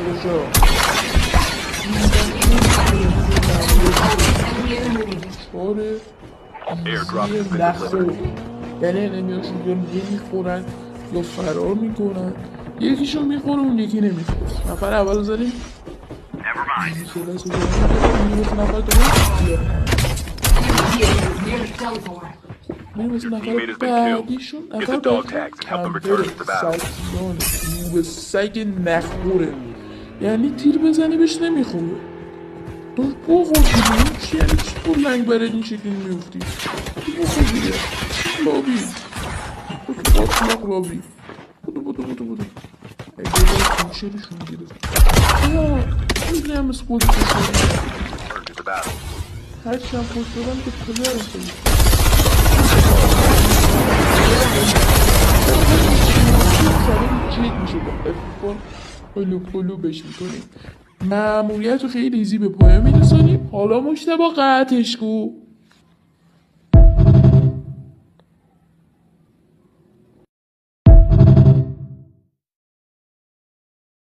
خوشا چاره ایزی نخور یعنی انمیاشون یا نمیخورن یا فرار میکنن یکیشون میخوره اون یکی نمیخوره نفر اول زدیم نفر نفر بعدیشون نفر کمپر سلسیان موب سگ نخوره یعنی تیر بزنی بهش نمیخوره داشت بخور دیگه چی یعنی چی تو لنگ برد این شکلی میفتی بخور دیگه لابی تو باطلاق لابی بودو اگه باید کنشلشون گیره خیلی هم از خودی کشوری هرچی هم خوش دادم که پدر خیلی چیک میشه با افکار قلو بش میکنیم مأموریت رو خیلی ایزی به پایان میرسانیم حالا مشتبه قطعش کو